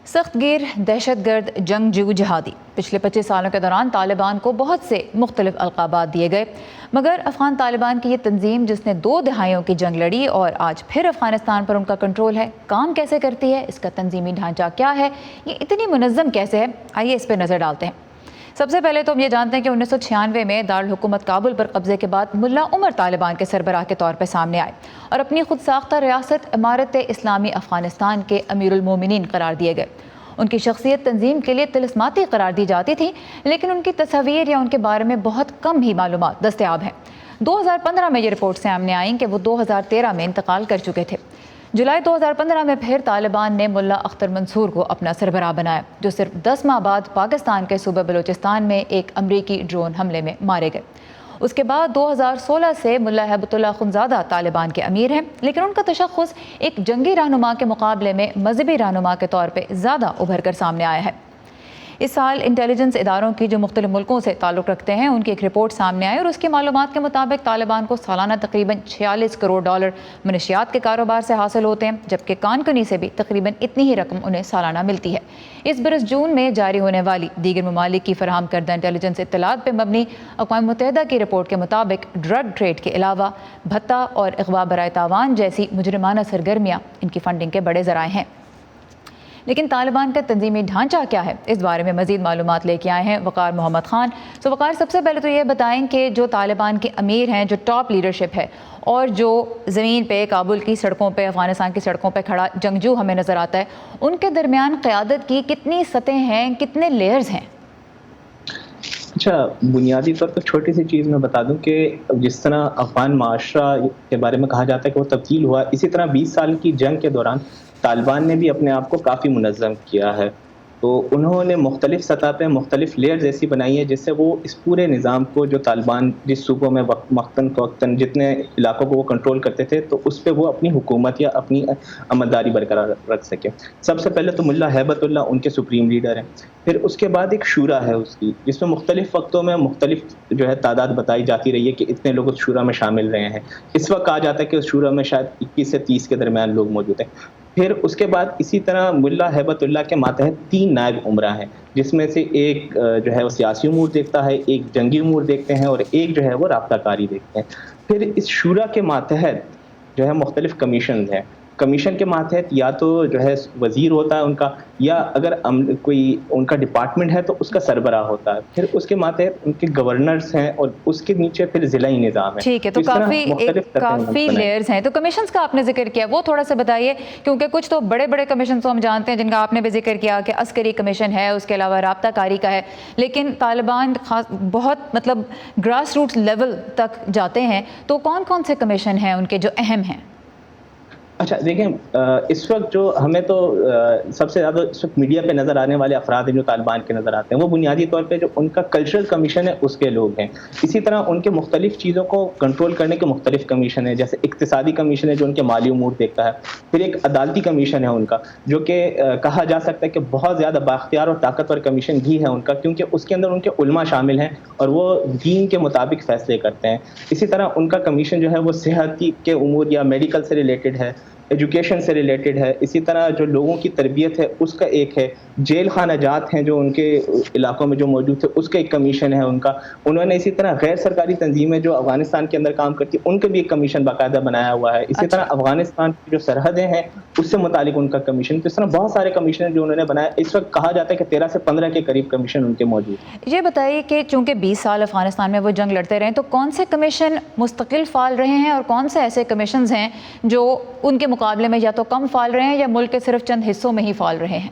سخت گیر دہشت گرد جنگجو جہادی پچھلے 25 سالوں کے دوران طالبان کو بہت سے مختلف القابات دیے گئے، مگر افغان طالبان کی یہ تنظیم جس نے 2 دہائیوں کی جنگ لڑی اور آج پھر افغانستان پر ان کا کنٹرول ہے، کام کیسے کرتی ہے، اس کا تنظیمی ڈھانچہ کیا ہے، یہ اتنی منظم کیسے ہے، آئیے اس پہ نظر ڈالتے ہیں۔ سب سے پہلے تو ہم یہ جانتے ہیں کہ 1996 میں دارالحکومت کابل پر قبضے کے بعد ملا عمر طالبان کے سربراہ کے طور پہ سامنے آئے اور اپنی خود ساختہ ریاست امارت اسلامی افغانستان کے امیر المومنین قرار دیے گئے۔ ان کی شخصیت تنظیم کے لیے طلسماتی قرار دی جاتی تھی، لیکن ان کی تصاویر یا ان کے بارے میں بہت کم ہی معلومات دستیاب ہیں۔ 2015 میں یہ رپورٹ سامنے آئیں کہ وہ 2013 میں انتقال کر چکے تھے۔ جولائی 2015 میں پھر طالبان نے ملا اختر منصور کو اپنا سربراہ بنایا، جو صرف 10 ماہ بعد پاکستان کے صوبہ بلوچستان میں ایک امریکی ڈرون حملے میں مارے گئے۔ اس کے بعد 2016 سے ملا ہیبت اللہ خنزادہ طالبان کے امیر ہیں، لیکن ان کا تشخص ایک جنگی رہنما کے مقابلے میں مذہبی رہنما کے طور پہ زیادہ ابھر کر سامنے آیا ہے۔ اس سال انٹیلیجنس اداروں کی جو مختلف ملکوں سے تعلق رکھتے ہیں ان کی ایک رپورٹ سامنے آئی اور اس کی معلومات کے مطابق طالبان کو سالانہ تقریباً $46 کروڑ منشیات کے کاروبار سے حاصل ہوتے ہیں، جبکہ کان کنی سے بھی تقریباً اتنی ہی رقم انہیں سالانہ ملتی ہے۔ اس برس جون میں جاری ہونے والی دیگر ممالک کی فراہم کردہ انٹیلیجنس اطلاعات پہ مبنی اقوام متحدہ کی رپورٹ کے مطابق ڈرگ ٹریڈ کے علاوہ بھتہ اور اغوا برائے تاوان جیسی مجرمانہ سرگرمیاں ان کی فنڈنگ کے بڑے ذرائع ہیں۔ لیکن طالبان کا تنظیمی ڈھانچہ کیا ہے، اس بارے میں مزید معلومات لے کے آئے ہیں وقار محمد خان۔ وقار، سب سے پہلے تو یہ بتائیں کہ جو طالبان کے امیر ہیں، جو ٹاپ لیڈرشپ ہے اور جو زمین پہ کابل کی سڑکوں پہ، افغانستان کی سڑکوں پہ کھڑا جنگجو ہمیں نظر آتا ہے، ان کے درمیان قیادت کی کتنی سطحیں ہیں، کتنے لیئرز ہیں؟ اچھا، بنیادی طور پر چھوٹی سی چیز میں بتا دوں کہ جس طرح افغان معاشرہ کے بارے میں کہا جاتا ہے کہ وہ تبدیل ہوا، اسی طرح 20 سال کی جنگ کے دوران طالبان نے بھی اپنے آپ کو کافی منظم کیا ہے۔ تو انہوں نے مختلف سطح پہ مختلف لیئرز ایسی بنائی ہیں جس سے وہ اس پورے نظام کو، جو طالبان جس صوبوں میں وقتاً فوقتاً جتنے علاقوں کو وہ کنٹرول کرتے تھے، تو اس پہ وہ اپنی حکومت یا اپنی عملداری برقرار رکھ سکے۔ سب سے پہلے تو ملا ہیبت اللہ ان کے سپریم لیڈر ہیں، پھر اس کے بعد ایک شورا ہے اس کی، جس میں مختلف وقتوں میں مختلف تعداد بتائی جاتی رہی ہے کہ اتنے لوگ اس شورا میں شامل رہے ہیں۔ اس وقت کہا جاتا ہے کہ اس شورا میں شاید 21 سے 30 کے درمیان لوگ موجود ہیں۔ پھر اس کے بعد اسی طرح ملا ہیبت اللہ کے ماتحت 3 نائب امراء ہیں، جس میں سے ایک وہ سیاسی امور دیکھتا ہے، ایک جنگی امور دیکھتے ہیں اور ایک وہ رابطہ کاری دیکھتے ہیں۔ پھر اس شورا کے ماتحت مختلف کمیشنز ہیں۔ کمیشن کے ماتحت یا تو وزیر ہوتا ہے ان کا، یا اگر کوئی ان کا ڈپارٹمنٹ ہے تو اس کا سربراہ ہوتا ہے۔ پھر اس کے ماتحت ان کے گورنرز ہیں اور اس کے نیچے پھر ضلعی نظام ہے۔ ٹھیک ہے، تو کافی لیئرز ہیں۔ تو کمیشنز کا آپ نے ذکر کیا، وہ تھوڑا سا بتائیے، کیونکہ کچھ تو بڑے بڑے کمیشنز ہم جانتے ہیں جن کا آپ نے بھی ذکر کیا کہ عسکری کمیشن ہے، اس کے علاوہ رابطہ کاری کا ہے، لیکن طالبان بہت گراس روٹ لیول تک جاتے ہیں، تو کون کون سے کمیشن ہیں ان کے جو اہم ہیں؟ اچھا دیکھیں، اس وقت جو ہمیں تو سب سے زیادہ اس وقت میڈیا پہ نظر آنے والے افراد ہیں جو طالبان کے نظر آتے ہیں، وہ بنیادی طور پہ جو ان کا کلچرل کمیشن ہے اس کے لوگ ہیں۔ اسی طرح ان کے مختلف چیزوں کو کنٹرول کرنے کے مختلف کمیشن ہیں، جیسے اقتصادی کمیشن ہے جو ان کے مالی امور دیکھتا ہے، پھر ایک عدالتی کمیشن ہے ان کا، جو کہ کہا جا سکتا ہے کہ بہت زیادہ بااختیار اور طاقتور کمیشن بھی ہے ان کا، کیونکہ اس کے اندر ان کے علماء شامل ہیں اور وہ دین کے مطابق فیصلے کرتے ہیں۔ اسی طرح ان کا کمیشن وہ صحت کے امور یا میڈیکل سے ریلیٹڈ ہے، ایجوکیشن سے ریلیٹڈ ہے۔ اسی طرح جو لوگوں کی تربیت ہے اس کا ایک ہے، جیل خانہ جات ہیں جو ان کے علاقوں میں جو موجود تھے اس کا ایک کمیشن ہے ان کا۔ انہوں نے اسی طرح غیر سرکاری تنظیمیں جو افغانستان کے اندر کام کرتی ہیں ان کا بھی ایک کمیشن باقاعدہ بنایا ہوا ہے۔ اسی طرح افغانستان کی جو سرحدیں ہیں اس سے متعلق ان کا کمیشن، تو اس طرح بہت سارے کمیشن جو انہوں نے بنایا۔ اس وقت کہا جاتا ہے کہ 13 سے 15 کے قریب کمیشن ان کے موجود ہیں۔ یہ بتائیے کہ چونکہ 20 سال افغانستان میں وہ جنگ لڑتے رہے، تو کون سے کمیشن مستقل فعال رہے ہیں اور کون سے ایسے کمیشنز ہیں جو ان کے مقابلے میں یا تو کم فعال رہے ہیں یا ملک کے صرف چند حصوں میں ہی فعال رہے ہیں؟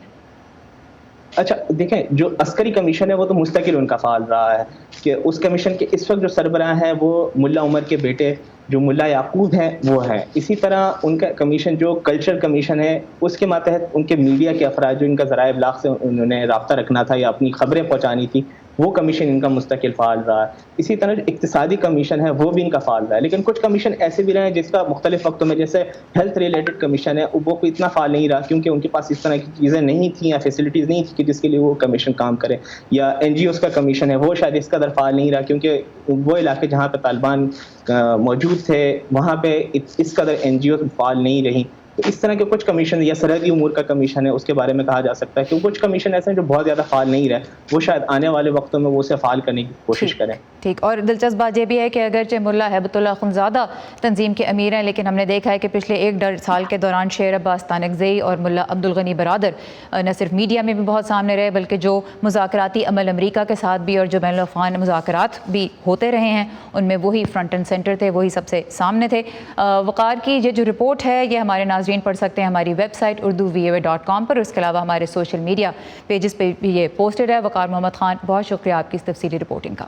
اچھا دیکھیں، جو عسکری کمیشن ہے وہ تو مستقل ان کا فعال رہا ہے، کہ اس کمیشن کے اس وقت جو سربراہ ہیں وہ ملا عمر کے بیٹے جو ملا یعقوب ہیں وہ ہیں۔ اسی طرح ان کا کمیشن جو کلچر کمیشن ہے اس کے ماتحت ان کے میڈیا کے افراد جو ان کا ذرائع ابلاغ سے انہوں نے رابطہ رکھنا تھا یا اپنی خبریں پہنچانی تھی، وہ کمیشن ان کا مستقل فعال رہا ہے۔ اسی طرح جو اقتصادی کمیشن ہے وہ بھی ان کا فعال رہا ہے، لیکن کچھ کمیشن ایسے بھی رہے ہیں جس کا مختلف وقتوں میں، جیسے ہیلتھ ریلیٹڈ کمیشن ہے، وہ کوئی اتنا فعال نہیں رہا کیونکہ ان کے پاس اس طرح کی چیزیں نہیں تھیں یا فیسلٹیز نہیں تھی کہ جس کے لیے وہ کمیشن کام کرے۔ یا این جی اوز کا کمیشن ہے، وہ شاید اس قدر فعال نہیں رہا کیونکہ وہ علاقے جہاں پہ طالبان موجود تھے وہاں پہ اس قدر این جی اوز فعال نہیں رہی۔ تو اس طرح کے کچھ کمیشن یا سرحدی امور کا کمیشن ہے، اس کے بارے میں کہا جا سکتا ہے کہ کچھ کمیشن ایسے ہیں جو بہت زیادہ فعال نہیں رہے، وہ شاید آنے والے وقتوں میں وہ اسے فعال کرنے کی کوشش کریں. ٹھیک. اور دلچسپ بات یہ بھی ہے کہ اگرچہ ملا ہیبت اللہ اخندزادہ تنظیم کے امیر ہیں، لیکن ہم نے دیکھا ہے کہ پچھلے 1.5 سال کے دوران شیر عباس تانکزئی اور ملا عبدالغنی برادر نہ صرف میڈیا میں بھی بہت سامنے رہے، بلکہ جو مذاکراتی عمل امریکہ کے ساتھ بھی اور جو بین الاقوامی مذاکرات بھی ہوتے رہے ہیں ان میں وہی فرنٹ اینڈ سینٹر تھے، وہی سب سے سامنے تھے. وقار کی یہ جو رپورٹ ہے یہ ہمارے ناظرین پڑھ سکتے ہیں ہماری ویب سائٹ urduvoa.com پر. اس کے علاوہ ہمارے سوشل میڈیا پیجز پہ بھی یہ پوسٹڈ ہے. وقار محمد خان، بہت شکریہ آپ کی اس تفصیلی رپورٹنگ کا.